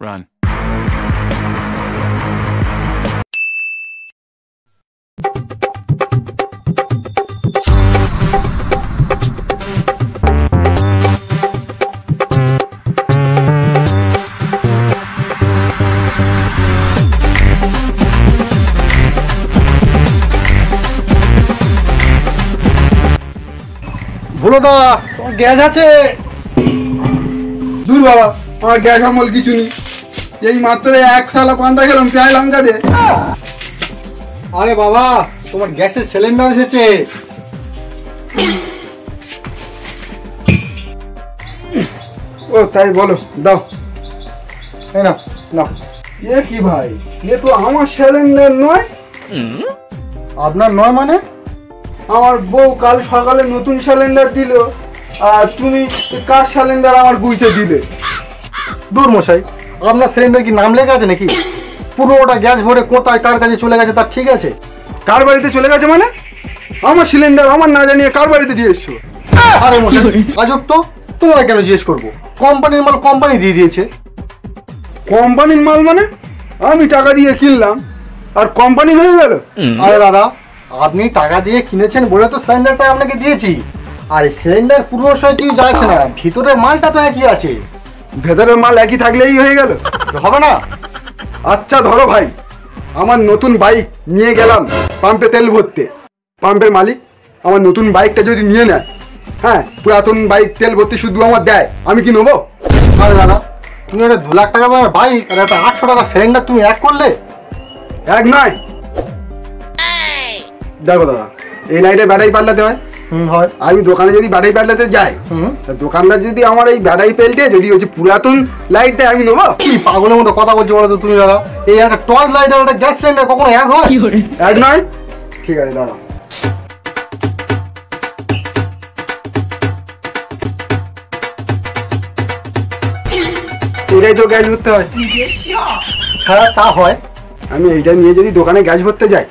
Run. বলো দাদা, তোমার গ্যাস আছে? দূর বাবা, আমার গ্যাস আমল কিছু নেই। এই মাত্র এক থালা পান্তা খেলাম পেঁয়াজ লঙ্কা দিয়ে। আরে বাবা, তোমার গ্যাসের সিলিন্ডার এসেছে। ও তাই বলো, দাও। এই না না, এ কি ভাই, এ তো আমার সিলিন্ডার নয়। আপনার নয় মানে? আমার বউ কাল সকালে নতুন সিলিন্ডার দিল, আর তুমি কার সিলিন্ডার আমার গুইছে দিলে? দূর মশাই, আপনার সিলিন্ডার কি নাম লেখা আছে নাকি? পুরোটা গ্যাস ভরে কোথায় কার কাছে চলে গেছে তার ঠিক আছে? কার বাড়িতে চলে গেছে মানে? আমার সিলিন্ডার আমার না জানিয়ে কার বাড়িতে দিয়ে এসছো? আরে মশাই, আজব তো, তোমায় কেন জিজ্ঞেস করবো? কোম্পানির মাল কোম্পানি দিয়ে দিয়েছে। কোম্পানির মাল মানে? আমি টাকা দিয়ে কিনলাম আর কোম্পানি হয়ে গেল? আরে দাদা, আপনি টাকা দিয়ে কিনেছেন বলে তো সিলিন্ডারটা আপনাকে দিয়েছি। আর সিলিন্ডার পুরো সময় কিছু যাচ্ছে না, ভিতরের মালটা তো একই আছে। ভেতরের মাল একই থাকলেই হয়ে গেল? হবে না? আচ্ছা ধরো ভাই, আমার নতুন বাইক নিয়ে গেলাম পাম্পে তেল ভরতে। পাম্পের মালিক আমার নতুন বাইকটা যদি নিয়ে নেয়, হ্যাঁ, পুরাতন বাইক তেল ভর্তি শুধু আমার দেয়, আমি কি নেবো? আরে দাদা, তুমি একটা 2 লাখ টাকা দামের বাইক আর একটা 800 টাকা সিলিন্ডার তুমি এক করলে? এক নয়। দেখো দাদা, এই লাইটে ব্যাটারি পাল্টাতে হয়। হয়। আমি দোকানে যদি ব্যাটারি পাল্টাতে যাই, তা দোকানদার যদি আমার এই ব্যাটারি পেল্টে যদি হচ্ছে পুরাতন লাইট দেয়, আমি নেবো? কি পাগলের মতো কথা বলছো বলো তো তুমি দাদা? এই একটা টর্চ লাইট আর একটা গ্যাস সিলিন্ডার কখনো এক হয়? এক নয়। ঠিক আছে দাদা, এটাই তো গ্যাস ভরতে হয়। হ্যাঁ তা হয়। আমি এইটা নিয়ে যদি দোকানে গ্যাস ভরতে যাই,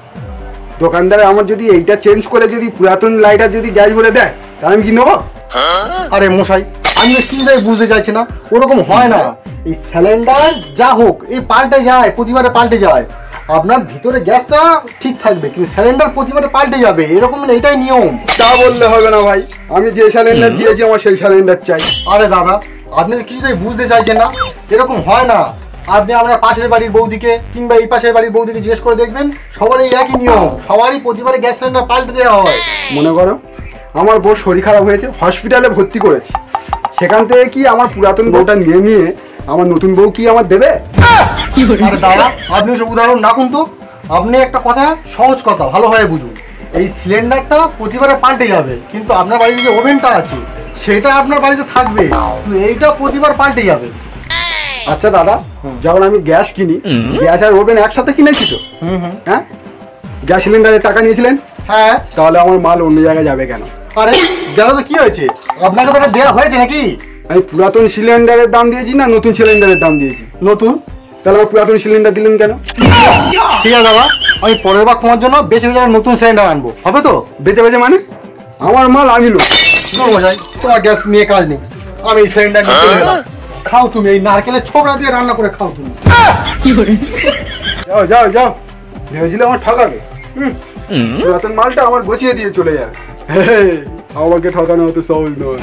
দোকানদার আমার যদি এইটা চেঞ্জ করে যদি পুরাতন লাইটার যদি গ্যাস ভরে দেয়, তাহলে আমি কি নেবো? আরে মশাই, আমি কি যাই বুঝতে চাইছি না, ওরকম হয় না। এই সিলিন্ডার যা হোক এই পাল্টে যায়, প্রতিবারে পাল্টে যায়। আপনার ভিতরে গ্যাসটা ঠিক থাকবে কিন্তু সিলিন্ডার প্রতিবারে পাল্টে যাবে, এরকম এটাই নিয়ম। তা বললে হবে না ভাই, আমি যে সিলিন্ডার দিয়েছি আমার সেই সিলিন্ডার চাই। আরে দাদা, আপনি কিছুটাই বুঝতে চাইছেন না, এরকম হয় না। আপনি আপনার পাশের বাড়ির বৌদিকে কিংবা এই পাশের বাড়ির বৌদিকে জিজ্ঞেস করে দেখবেন, সবারই একই নিয়ম, সবারই প্রতিবারে গ্যাস সিলিন্ডার পাল্টে দেওয়া হয়। মনে করো আমার বউ শরীর খারাপ হয়েছে, হসপিটালে ভর্তি করেছি, সেখান থেকে কি আমার পুরাতন বউটা নিয়ে নিয়ে আমার নতুন বউ কি আমার দেবে? আরে দাদা, আপনি সব উদাহরণ না কিন্তু, আপনি একটা কথা, সহজ কথা ভালোভাবে বুঝুন। এই সিলিন্ডারটা প্রতিবারে পাল্টে যাবে, কিন্তু আপনার বাড়িতে যে ওভেনটা আছে সেটা আপনার বাড়িতে থাকবে, কিন্তু এইটা প্রতিবার পাল্টে যাবে। আচ্ছা দাদা, যখন আমি গ্যাস কিনি, গ্যাস আর ওভেন একসাথে কিনেছি তো? হ্যাঁ, গ্যাস সিলিন্ডারের টাকা নিয়েছিলেন, হ্যাঁ। তাহলে আমার মাল অন্য জায়গায় যাবে কেন? আরে গেল তো কি হয়েছে, আপনাকে তো এটা দেওয়া হয়েছে নাকি? আমি পুরাতন সিলিন্ডারের দাম দিয়েছি না নতুন সিলিন্ডারের দাম দিয়েছি? নতুন। তাহলে আমার পুরাতন সিলিন্ডার দিলেন কেন? ঠিক আছে দাদা, আমি পরের বার তোমার জন্য বেছে বেছে নতুন সিলিন্ডার আনবো, হবে তো? বেঁচে বেঁচে মানে? আমার মাল আমি নেব। মশাই, তোমার গ্যাস নিয়ে কাজ নেই, আমি এই সিলিন্ডার নিয়ে চলে গেলাম। খাও তুমি, এই নারকেলের ছোবড়া দিয়ে রান্না করে খাও তুমি। যাও যাও যাও, ভেবেছিলে আমার ঠকাবে? পুরাতন মালটা আমার গোছিয়ে দিয়ে চলে যাবে। আমাকে ঠকানো হতো সহজ নয়।